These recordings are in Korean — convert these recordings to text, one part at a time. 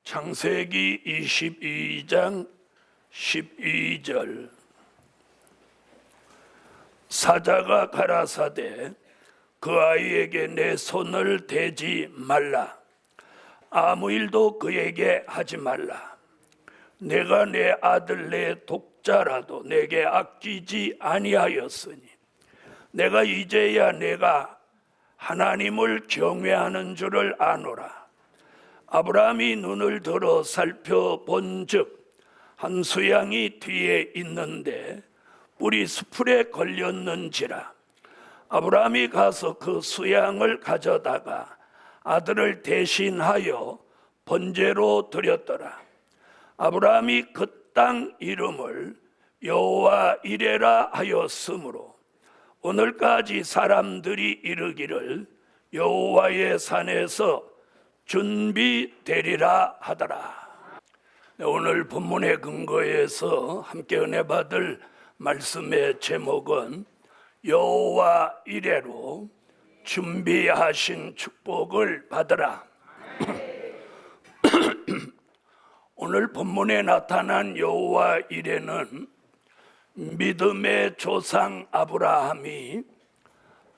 창세기 22장 12절. 사자가 가라사대 그 아이에게 내 손을 대지 말라. 아무 일도 그에게 하지 말라. 내가 내 아들 내 독자라도 내게 아끼지 아니하였으니 내가 이제야 내가 하나님을 경외하는 줄을 아노라. 아브라함이 눈을 들어 살펴본즉 한 수양이 뒤에 있는데 뿔이 수풀에 걸렸는지라. 아브라함이 가서 그 수양을 가져다가 아들을 대신하여 번제로 드렸더라. 아브라함이 그 땅 이름을 여호와 이레라 하였으므로 오늘까지 사람들이 이르기를 여호와의 산에서 준비되리라 하더라. 오늘 본문의 근거에서 함께 은혜 받을 말씀의 제목은 여호와 이레로 준비하신 축복을 받으라. 오늘 본문에 나타난 여호와 이레는 믿음의 조상 아브라함이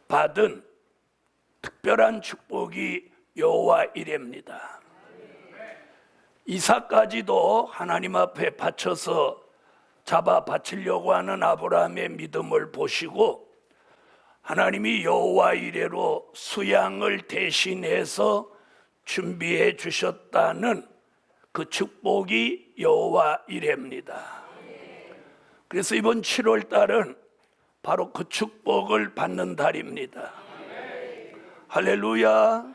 받은 특별한 축복이 여호와 이레입니다. 이삭까지도 하나님 앞에 바쳐서 잡아 바치려고 하는 아브라함의 믿음을 보시고 하나님이 여호와 이레로 수양을 대신해서 준비해 주셨다는 그 축복이 여호와 이레입니다. 그래서 이번 7월 달은 바로 그 축복을 받는 달입니다. 할렐루야.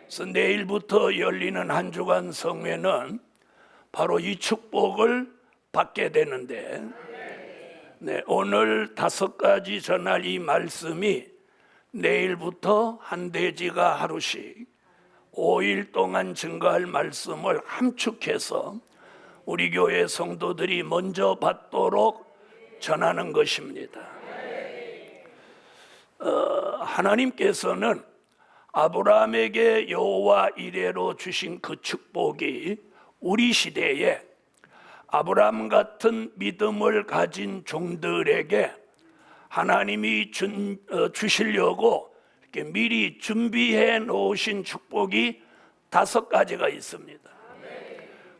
그래서 내일부터 열리는 한 주간 성회는 바로 이 축복을 받게 되는데, 오늘 5가지 전할 이 말씀이 내일부터 한 대지가 하루씩 5일 동안 증거할 말씀을 함축해서 우리 교회 성도들이 먼저 받도록 전하는 것입니다. 하나님께서는 아브라함에게 여호와 이레로 주신 그 축복이 우리 시대에 아브라함 같은 믿음을 가진 종들에게 하나님이 주시려고 이렇게 미리 준비해 놓으신 축복이 5가지가 있습니다.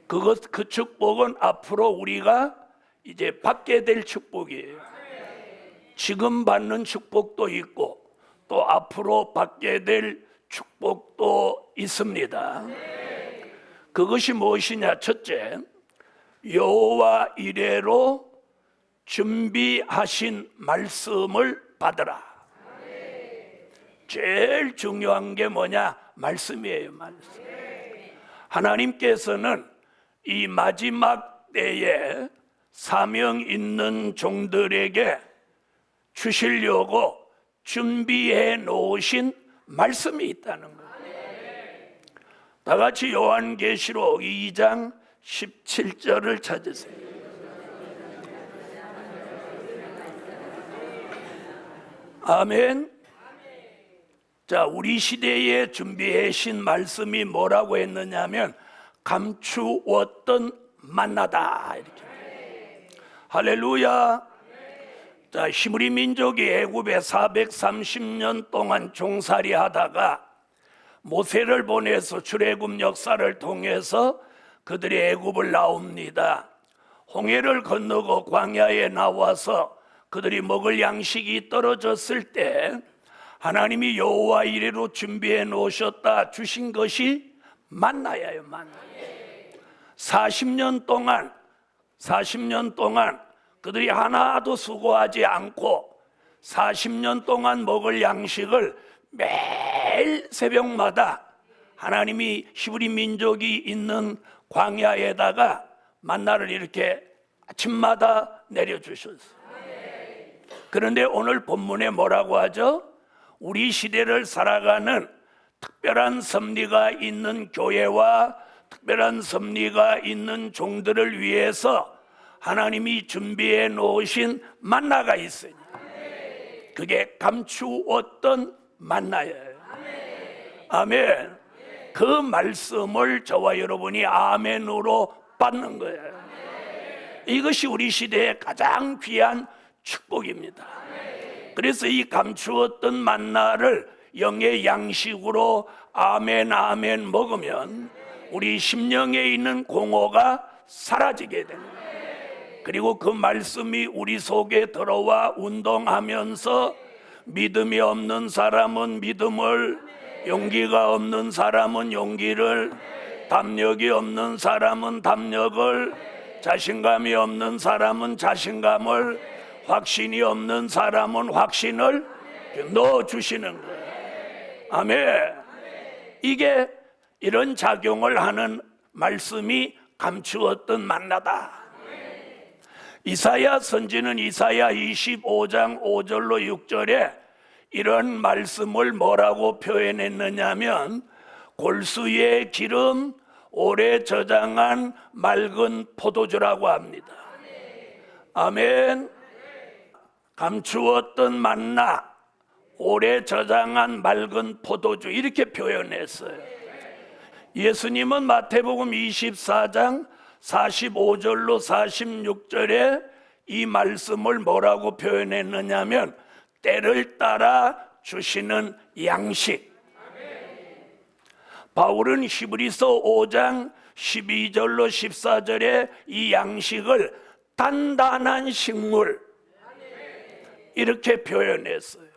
그 축복은 앞으로 우리가 이제 받게 될 축복이에요. 지금 받는 축복도 있고 또 앞으로 받게 될 축복도 있습니다. 그것이 무엇이냐? 첫째, 여호와 이레로 준비하신 말씀을 받으라. 제일 중요한 게 뭐냐? 말씀이에요. 말씀. 하나님께서는 이 마지막 때에 사명 있는 종들에게 주시려고 준비해 놓으신 말씀이 있다는 거예요. 다 같이 요한계시록 2장 17절을 찾으세요. 아멘. 자, 우리 시대에 준비해 신 말씀이 뭐라고 했느냐면 감추었던 만나다 이렇게. 할렐루야. 자, 히브리 민족이 애굽에 430년 동안 종살이 하다가 모세를 보내서 출애굽 역사를 통해서 그들이 애굽을 나옵니다. 홍해를 건너고 광야에 나와서 그들이 먹을 양식이 떨어졌을 때 하나님이 여호와 이레로 준비해 놓으셨다 주신 것이 만나예요. 만나. 40년 동안 그들이 하나도 수고하지 않고 40년 동안 먹을 양식을 매일 새벽마다 하나님이 히브리 민족이 있는 광야에다가 만나를 이렇게 아침마다 내려주셨어요. 그런데 오늘 본문에 뭐라고 하죠? 우리 시대를 살아가는 특별한 섭리가 있는 교회와 특별한 섭리가 있는 종들을 위해서 하나님이 준비해 놓으신 만나가 있으니 그게 감추었던 만나예요. 아멘. 그 말씀을 저와 여러분이 아멘으로 받는 거예요. 이것이 우리 시대의 가장 귀한 축복입니다. 그래서 이 감추었던 만나를 영의 양식으로 아멘 아멘 먹으면 우리 심령에 있는 공허가 사라지게 됩니다. 그리고 그 말씀이 우리 속에 들어와 운동하면서 믿음이 없는 사람은 믿음을, 용기가 없는 사람은 용기를, 담력이 없는 사람은 담력을, 자신감이 없는 사람은 자신감을, 확신이 없는 사람은 확신을 넣어주시는 거예요. 아멘. 이게 이런 작용을 하는 말씀이 감추었던 만나다. 이사야 선지는 이사야 25장 5절로 6절에 이런 말씀을 뭐라고 표현했느냐면 골수의 기름, 오래 저장한 맑은 포도주라고 합니다. 아멘. 감추었던 만나, 오래 저장한 맑은 포도주, 이렇게 표현했어요. 예수님은 마태복음 24장 45절로 46절에 이 말씀을 뭐라고 표현했느냐면 때를 따라 주시는 양식. 바울은 히브리서 5장 12절로 14절에 이 양식을 단단한 식물, 이렇게 표현했어요.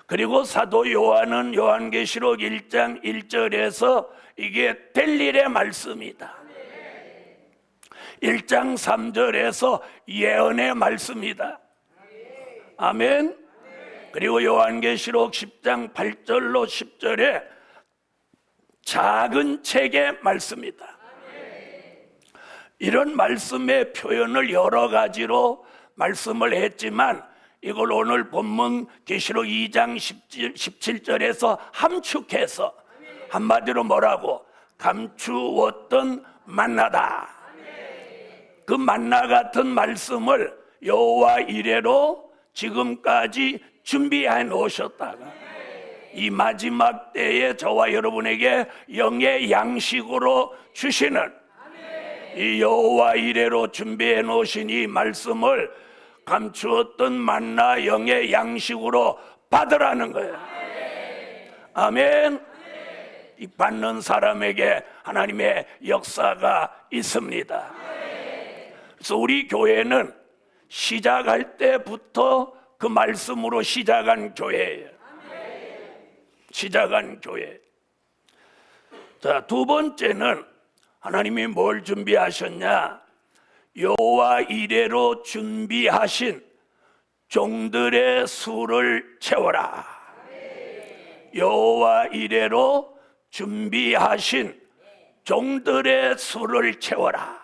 그리고 사도 요한은 요한계시록 1장 1절에서 이게 될 일의 말씀이다. 1장 3절에서 예언의 말씀이다. 아멘. 그리고 요한계시록 10장 8절로 10절에 작은 책의 말씀이다. 이런 말씀의 표현을 여러 가지로 말씀을 했지만 이걸 오늘 본문 계시록 2장 17절에서 함축해서 한마디로 뭐라고? 감추었던 만나다. 그 만나 같은 말씀을 여호와 이레로 지금까지 준비해 놓으셨다가 이 마지막 때에 저와 여러분에게 영의 양식으로 주시는 이 여호와 이레로 준비해 놓으신 이 말씀을 감추었던 만나 영의 양식으로 받으라는 거예요. 아멘. 이 받는 사람에게 하나님의 역사가 있습니다. 그래서 우리 교회는 시작할 때부터 그 말씀으로 시작한 교회예요. 시작한 교회. 자, 두 번째는 하나님이 뭘 준비하셨냐? 여호와 이레로 준비하신 종들의 수를 채워라. 여호와 이레로 준비하신 종들의 수를 채워라.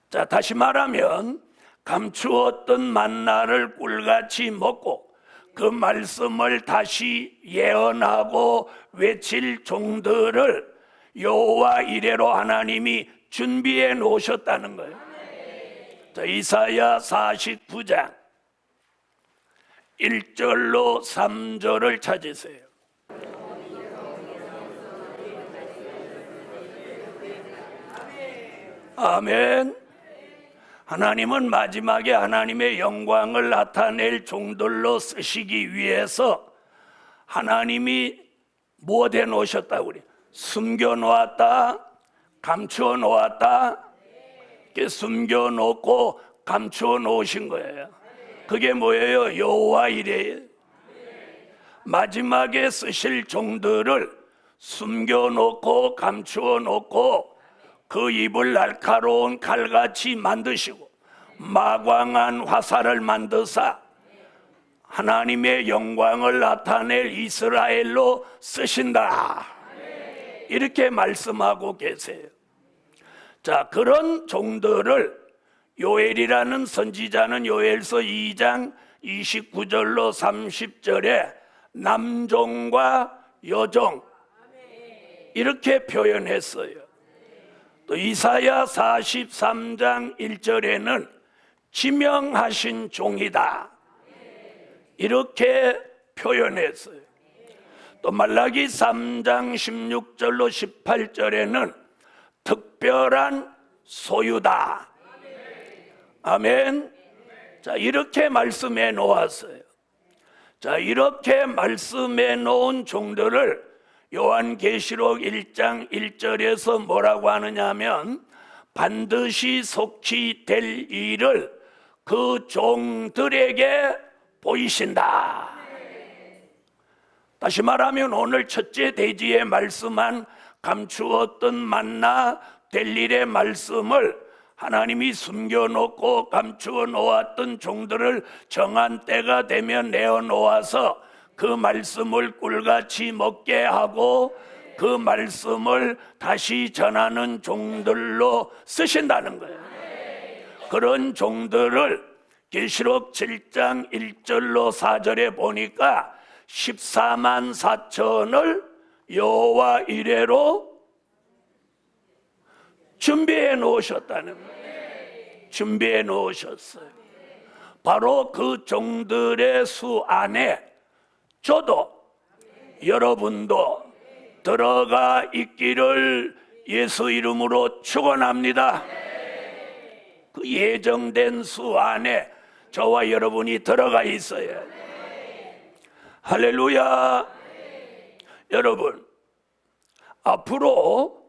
자, 다시 말하면 감추었던 만나를 꿀같이 먹고 그 말씀을 다시 예언하고 외칠 종들을 여호와 이레로 하나님이 준비해 놓으셨다는 거예요. 자, 이사야 49장 1절로 3절을 찾으세요. 아멘. 하나님은 마지막에 하나님의 영광을 나타낼 종들로 쓰시기 위해서 하나님이 무엇 해 놓으셨다고 그래요? 숨겨 놓았다, 감추어 놓았다. 이렇게 숨겨 놓고 감추어 놓으신 거예요. 그게 뭐예요? 여호와 이레예요. 마지막에 쓰실 종들을 숨겨 놓고 감추어 놓고 그 입을 날카로운 칼같이 만드시고 마광한 화살을 만드사 하나님의 영광을 나타낼 이스라엘로 쓰신다. 이렇게 말씀하고 계세요. 자, 그런 종들을 요엘이라는 선지자는 요엘서 2장 29절로 30절에 남종과 여종 이렇게 표현했어요. 또 이사야 43장 1절에는 지명하신 종이다 이렇게 표현했어요. 또 말라기 3장 16절로 18절에는 특별한 소유다. 아멘. 자, 이렇게 말씀해 놓았어요. 자, 이렇게 말씀해 놓은 종들을 요한계시록 1장 1절에서 뭐라고 하느냐 하면 반드시 속히 될 일을 그 종들에게 보이신다. 다시 말하면 오늘 첫째 대지에 말씀한 감추었던 만나 될 일의 말씀을 하나님이 숨겨놓고 감추어 놓았던 종들을 정한 때가 되면 내어놓아서 그 말씀을 꿀같이 먹게 하고 그 말씀을 다시 전하는 종들로 쓰신다는 거예요. 그런 종들을 계시록 7장 1절로 4절에 보니까 14만 4천을 여호와 이레로 준비해 놓으셨다는 거예요. 준비해 놓으셨어요. 바로 그 종들의 수 안에 저도 여러분도 들어가 있기를 예수 이름으로 축원합니다. 그 예정된 수 안에 저와 여러분이 들어가 있어요. 할렐루야. 여러분, 앞으로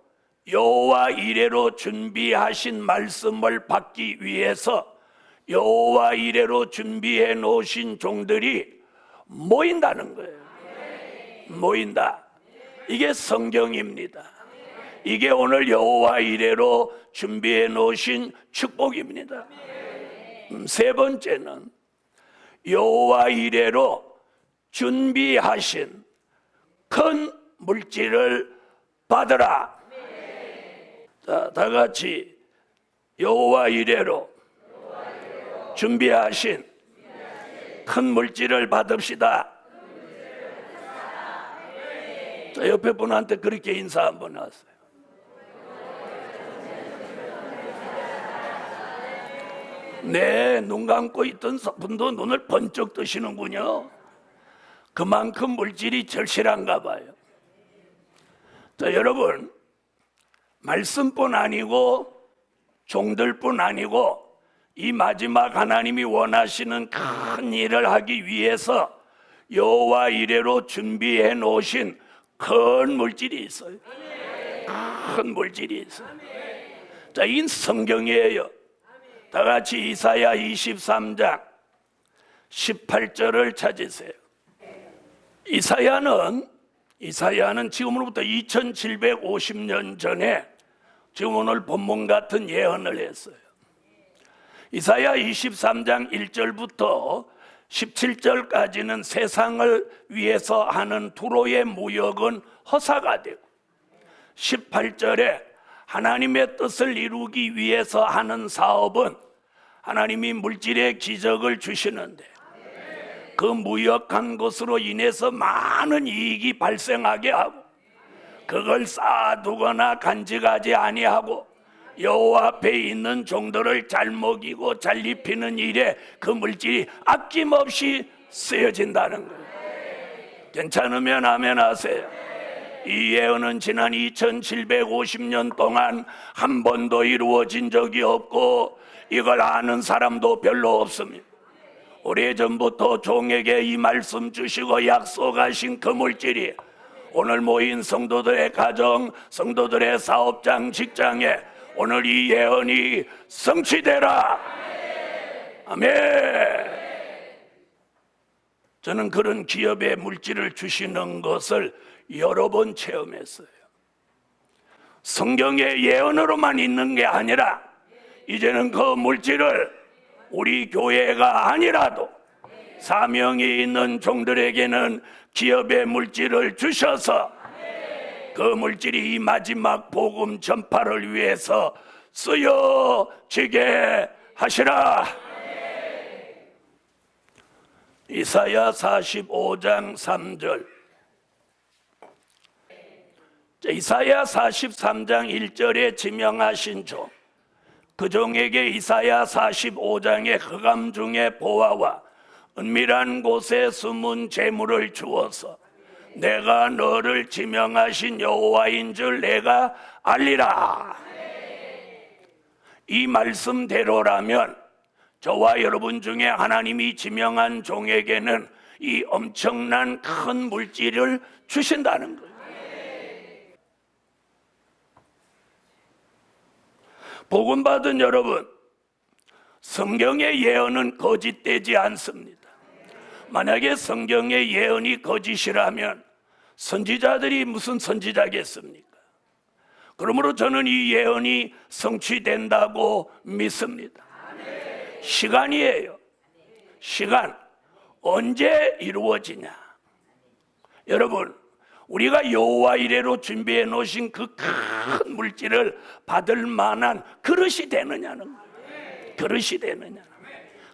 여호와 이레로 준비하신 말씀을 받기 위해서 여호와 이레로 준비해 놓으신 종들이 모인다는 거예요. 모인다. 이게 성경입니다. 이게 오늘 여호와 이레로 준비해 놓으신 축복입니다. 세 번째는 여호와 이레로 준비하신 큰 물질을 받으라. 자, 다 같이 여호와 이레로 준비하신 큰 물질을 받읍시다. 자, 옆에 분한테 그렇게 인사 한번 하세요. 네, 눈 감고 있던 분도 눈을 번쩍 뜨시는군요. 그만큼 물질이 절실한가 봐요. 자, 여러분, 말씀뿐 아니고 종들뿐 아니고 이 마지막 하나님이 원하시는 큰 일을 하기 위해서 여호와 이레로 준비해 놓으신 큰 물질이 있어요. 큰 물질이 있어요. 자, 이 성경이에요. 다 같이 이사야 23장 18절을 찾으세요. 이사야는 지금으로부터 2750년 전에 지금 오늘 본문 같은 예언을 했어요. 이사야 23장 1절부터 17절까지는 세상을 위해서 하는 두로의 무역은 허사가 되고 18절에 하나님의 뜻을 이루기 위해서 하는 사업은 하나님이 물질의 기적을 주시는데 그 무역한 것으로 인해서 많은 이익이 발생하게 하고 그걸 쌓아두거나 간직하지 아니하고 여호와 앞에 있는 종들을 잘 먹이고 잘 입히는 일에 그 물질이 아낌없이 쓰여진다는 거예요. 괜찮으면 아멘 하세요. 이 예언은 지난 2750년 동안 한 번도 이루어진 적이 없고 이걸 아는 사람도 별로 없습니다. 오래전부터 종에게 이 말씀 주시고 약속하신 그 물질이 오늘 모인 성도들의 가정, 성도들의 사업장, 직장에 오늘 이 예언이 성취되라. 아멘. 저는 그런 기업에 물질을 주시는 것을 여러 번 체험했어요. 성경의 예언으로만 있는 게 아니라 이제는 그 물질을 우리 교회가 아니라도 사명이 있는 종들에게는 기업의 물질을 주셔서 그 물질이 이 마지막 복음 전파를 위해서 쓰여지게 하시라. 이사야 45장 3절. 이사야 43장 1절에 지명하신 종, 그 종에게 이사야 45장의 흑암 중의 보화와 은밀한 곳에 숨은 재물을 주어서 내가 너를 지명하신 여호와인 줄 내가 알리라. 이 말씀대로라면 저와 여러분 중에 하나님이 지명한 종에게는 이 엄청난 큰 물질을 주신다는 거예요. 복음 받은 여러분, 성경의 예언은 거짓되지 않습니다. 만약에 성경의 예언이 거짓이라면 선지자들이 무슨 선지자겠습니까? 그러므로 저는 이 예언이 성취된다고 믿습니다. 시간이에요. 시간. 언제 이루어지냐? 여러분, 우리가 여호와 이레로 준비해 놓으신 그 큰 물질을 받을 만한 그릇이 되느냐는 거예요. 그릇이 되느냐.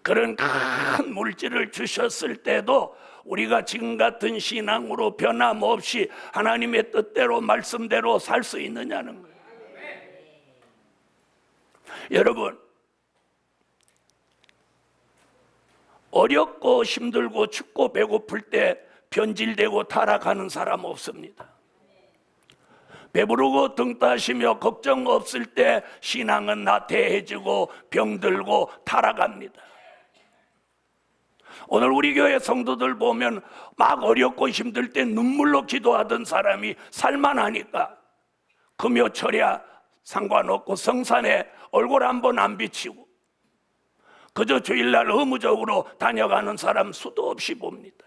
그런 큰 물질을 주셨을 때도 우리가 지금 같은 신앙으로 변함없이 하나님의 뜻대로 말씀대로 살 수 있느냐는 거예요. 여러분, 어렵고 힘들고 춥고 배고플 때 변질되고 타락하는 사람 없습니다. 배부르고 등 따시며 걱정 없을 때 신앙은 나태해지고 병들고 타락합니다. 오늘 우리 교회 성도들 보면 막 어렵고 힘들 때 눈물로 기도하던 사람이 살만하니까 금요철야 상관없고 성산에 얼굴 한번 안 비치고 그저 주일날 의무적으로 다녀가는 사람 수도 없이 봅니다.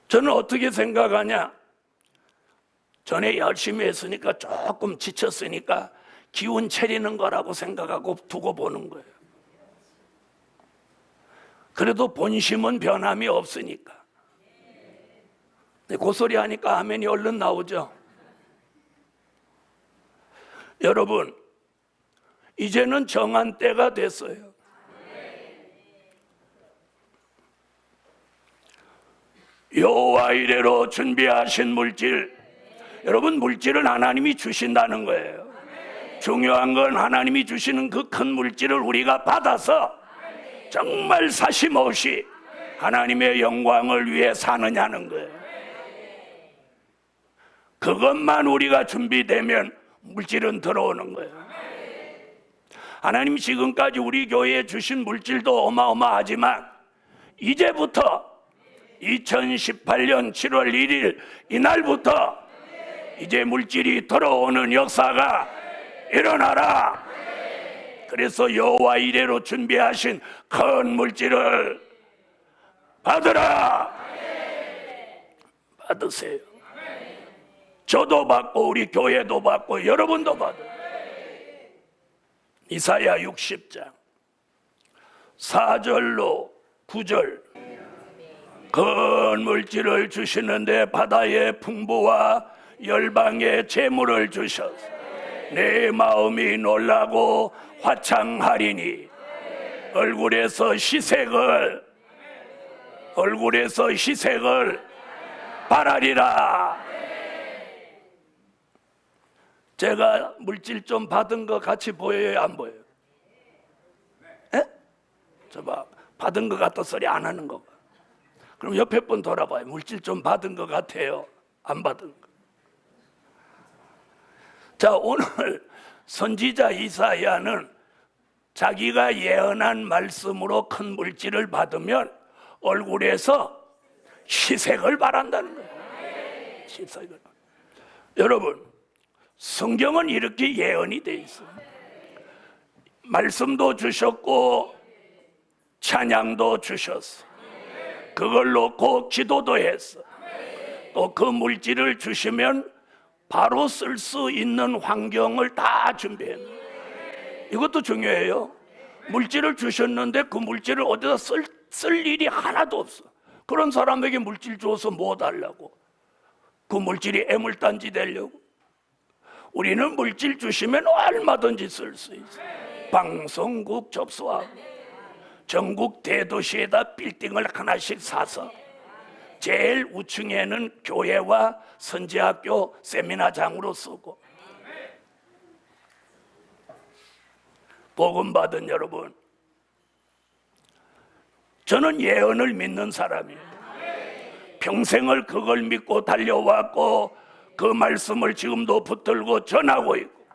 저는 어떻게 생각하냐? 전에 열심히 했으니까 조금 지쳤으니까 기운 차리는 거라고 생각하고 두고 보는 거예요. 그래도 본심은 변함이 없으니까. 그 소리 하니까 아멘이 얼른 나오죠. 여러분, 이제는 정한 때가 됐어요. 여호와 이레로 준비하신 물질, 여러분, 물질을 하나님이 주신다는 거예요. 중요한 건 하나님이 주시는 그 큰 물질을 우리가 받아서 정말 사심 없이 하나님의 영광을 위해 사느냐는 거예요. 그것만 우리가 준비되면 물질은 들어오는 거예요. 하나님 지금까지 우리 교회에 주신 물질도 어마어마하지만 이제부터 2018년 7월 1일 이날부터 이제 물질이 들어오는 역사가 일어나라. 그래서 여호와 이레로 준비하신 큰 물질을 받으라. 받으세요. 저도 받고 우리 교회도 받고 여러분도 받아요. 이사야 60장 4절로 9절, 큰 물질을 주시는데 바다의 풍부와 열방의 재물을 주셔서 내 마음이 놀라고 화창하리니 얼굴에서 희색을 바라리라. 제가 물질 좀 받은 거 같이 보여요, 안 보여요? 에? 저 봐, 받은 거 같다 소리 안 하는 거. 그럼 옆에 분 돌아봐요. 물질 좀 받은 거 같아요, 안 받은 거? 자, 오늘 선지자 이사야는 자기가 예언한 말씀으로 큰 물질을 받으면 얼굴에서 희색을 바란다는 거예요. 희색을. 여러분, 성경은 이렇게 예언이 돼 있어요. 말씀도 주셨고 찬양도 주셨어. 그걸 놓고 기도도 했어. 또 그 물질을 주시면 바로 쓸 수 있는 환경을 다 준비했네. 이것도 중요해요. 물질을 주셨는데 그 물질을 어디다 쓸 일이 하나도 없어. 그런 사람에게 물질 줘서 뭐 달라고? 그 물질이 애물단지 되려고? 우리는 물질 주시면 얼마든지 쓸 수 있어. 방송국 접수하고 전국 대도시에다 빌딩을 하나씩 사서 제일 우층에는 교회와 선지학교 세미나장으로 쓰고. 복음 받은 여러분, 저는 예언을 믿는 사람이에요. 평생을 그걸 믿고 달려왔고 그 말씀을 지금도 붙들고 전하고 있고.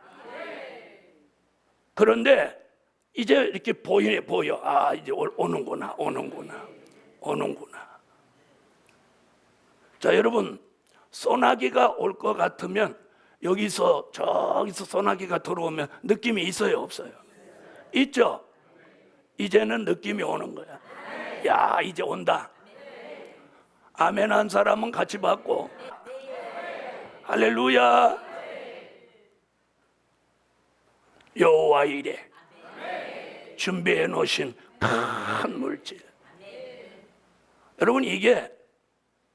그런데 이제 이렇게 보여. 아, 이제 오는구나. 자, 여러분, 소나기가 올 것 같으면 저기서 소나기가 들어오면 느낌이 있어요, 없어요? 있죠? 이제는 느낌이 오는 거야. 야, 이제 온다. 아멘 한 사람은 같이 받고. 할렐루야. 여호와 이레 준비해 놓으신 큰 물질. 여러분, 이게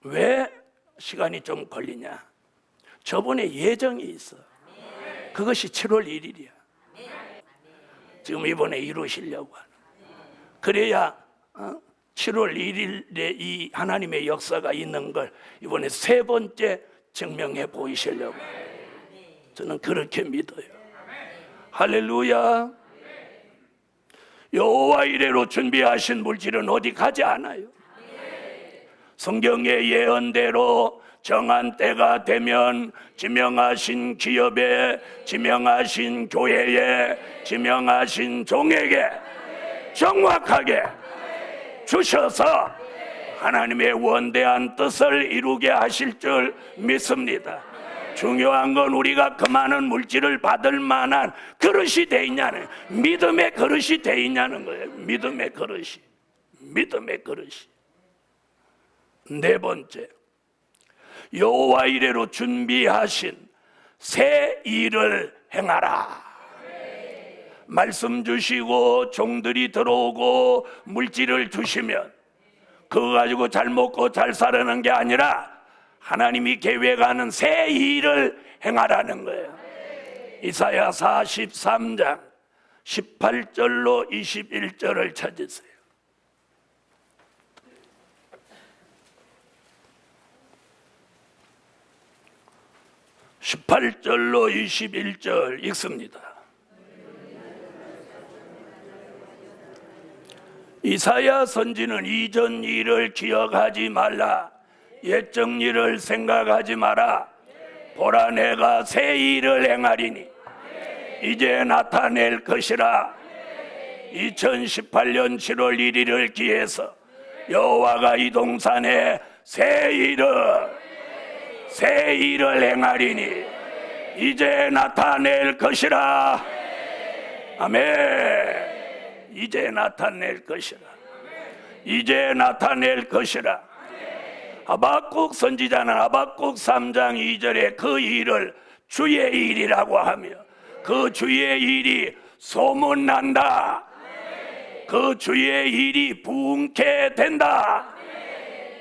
왜 시간이 좀 걸리냐? 저번에 예정이 있어. 그것이 7월 1일이야. 지금 이번에 이루시려고 하는. 그래야 7월 1일에 이 하나님의 역사가 있는 걸 이번에 세 번째 증명해 보이시려고. 저는 그렇게 믿어요. 할렐루야. 여호와 이레로 준비하신 물질은 어디 가지 않아요. 성경의 예언대로 정한 때가 되면 지명하신 기업에, 지명하신 교회에, 지명하신 종에게 정확하게 주셔서 하나님의 원대한 뜻을 이루게 하실 줄 믿습니다. 중요한 건 우리가 그 많은 물질을 받을 만한 그릇이 돼 있냐는, 믿음의 그릇이 돼 있냐는 거예요. 믿음의 그릇이. 네 번째, 여호와 이레로 준비하신 새 일을 행하라. 말씀 주시고 종들이 들어오고 물질을 주시면 그거 가지고 잘 먹고 잘 살아는 게 아니라 하나님이 계획하는 새 일을 행하라는 거예요. 이사야 43장 18절로 21절을 찾으세요. (18절로 21절) 읽습니다. 이사야 선지는 이전 일을 기억하지 말라. 옛적 일을 생각하지 마라. 보라, 내가 새 일을 행하리니 이제 나타낼 것이라. 2018년 7월 1일을 기해서 여호와가 이 동산에 새 일을 행하리니 이제 나타낼 것이라. 아멘. 이제 나타낼 것이라. 하박국 선지자는 하박국 3장 2절에 그 일을 주의 일이라고 하며 그 주의 일이 소문난다. 그 주의 일이 부흥케 된다.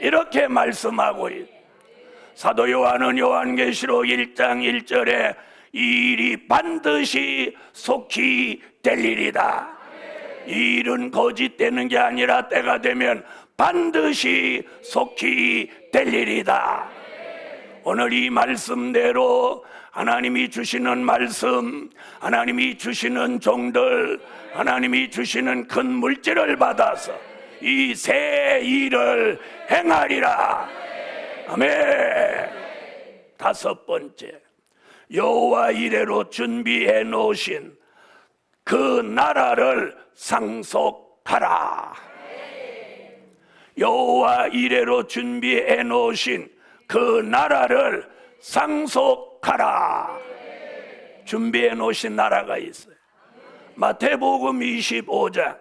이렇게 말씀하고 있다. 사도 요한은 요한계시록 1장 1절에 이 일이 반드시 속히 될 일이다. 이 일은 거짓되는 게 아니라 때가 되면 반드시 속히 될 일이다. 오늘 이 말씀대로 하나님이 주시는 말씀, 하나님이 주시는 종들, 하나님이 주시는 큰 물질을 받아서 이 새 일을 행하리라. 아멘. 다섯 번째, 여호와 이레로 준비해 놓으신 그 나라를 상속하라. 여호와 이레로 준비해 놓으신 그 나라를 상속하라. 준비해 놓으신 나라가 있어요. 마태복음 25장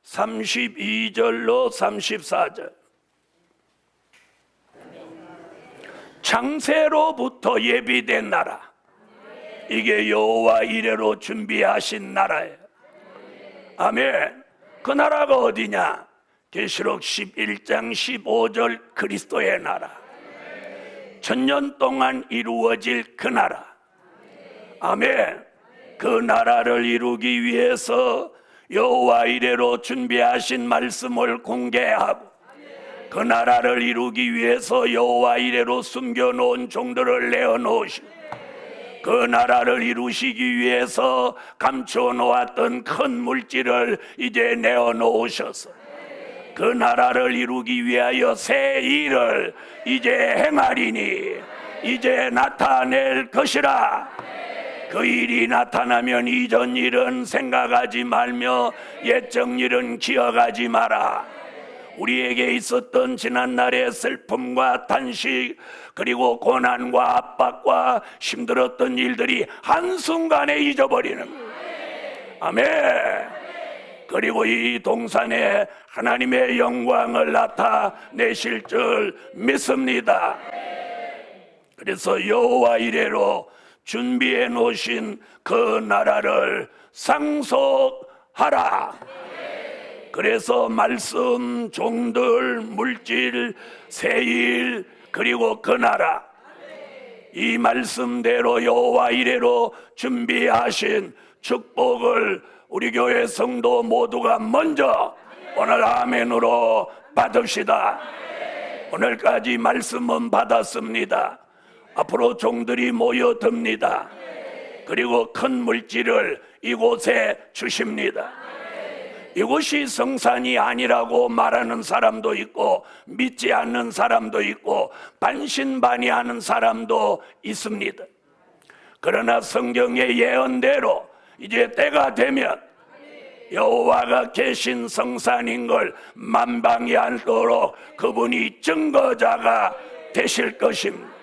32절로 34절. 창세로부터 예비된 나라, 이게 여호와 이레로 준비하신 나라예요. 아멘. 그 나라가 어디냐? 계시록 11장 15절 그리스도의 나라, 천년 동안 이루어질 그 나라. 아멘. 그 나라를 이루기 위해서 여호와 이레로 준비하신 말씀을 공개하고, 그 나라를 이루기 위해서 여호와 이레로 숨겨놓은 종들을 내어놓으시고, 그 나라를 이루시기 위해서 감추어 놓았던 큰 물질을 이제 내어놓으셔서 그 나라를 이루기 위하여 새 일을 이제 행하리니 이제 나타낼 것이라. 그 일이 나타나면 이전 일은 생각하지 말며 옛적 일은 기억하지 마라. 우리에게 있었던 지난날의 슬픔과 탄식, 그리고 고난과 압박과 힘들었던 일들이 한순간에 잊어버리는 거예요. 아멘. 그리고 이 동산에 하나님의 영광을 나타내실 줄 믿습니다. 그래서 여호와 이레로 준비해 놓으신 그 나라를 상속하라. 그래서 말씀, 종들, 물질, 세일, 그리고 그 나라, 이 말씀대로 여호와 이레로 준비하신 축복을 우리 교회 성도 모두가 먼저 오늘 아멘으로 받읍시다. 오늘까지 말씀은 받았습니다. 앞으로 종들이 모여듭니다. 그리고 큰 물질을 이곳에 주십니다. 이곳이 성산이 아니라고 말하는 사람도 있고 믿지 않는 사람도 있고 반신반의하는 사람도 있습니다. 그러나 성경의 예언대로 이제 때가 되면 여호와가 계신 성산인 걸 만방이 알도록 그분이 증거자가 되실 것입니다.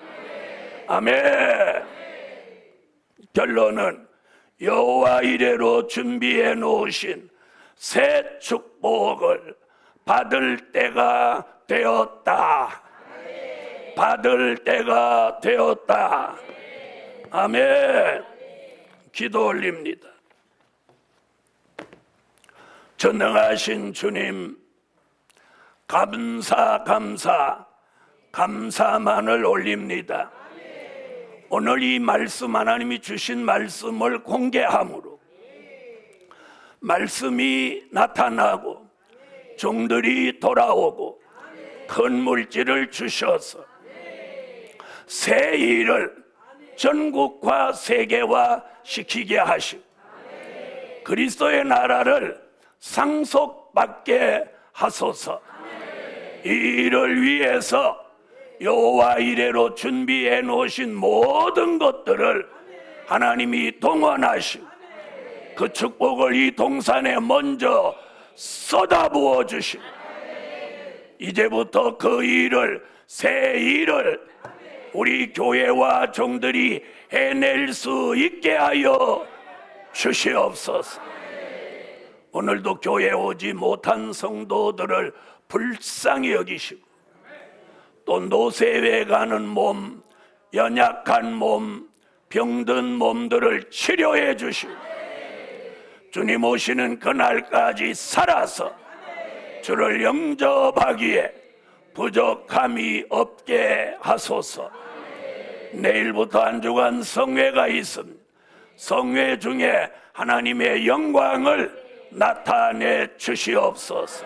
아멘. 결론은 여호와 이레로 준비해 놓으신 새 축복을 받을 때가 되었다. 받을 때가 되었다. 아멘. 기도 올립니다. 전능하신 주님, 감사만을 올립니다. 오늘 이 말씀, 하나님이 주신 말씀을 공개함으로 말씀이 나타나고 종들이 돌아오고 큰 물질을 주셔서 새 일을 전국과 세계화 시키게 하시고 그리스도의 나라를 상속받게 하소서. 이 일을 위해서 여호와 이레로 준비해 놓으신 모든 것들을 하나님이 동원하시고 그 축복을 이 동산에 먼저 쏟아부어 주시고 이제부터 그 일을, 새 일을 우리 교회와 종들이 해낼 수 있게 하여 주시옵소서. 오늘도 교회 오지 못한 성도들을 불쌍히 여기시고 또 노쇠해 가는 몸, 연약한 몸, 병든 몸들을 치료해 주시고 주님 오시는 그날까지 살아서 주를 영접하기에 부족함이 없게 하소서. 내일부터 한 주간 성회가 있습니다. 성회 중에 하나님의 영광을 나타내 주시옵소서.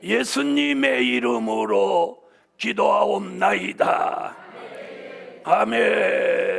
예수님의 이름으로 기도하옵나이다. 아멘.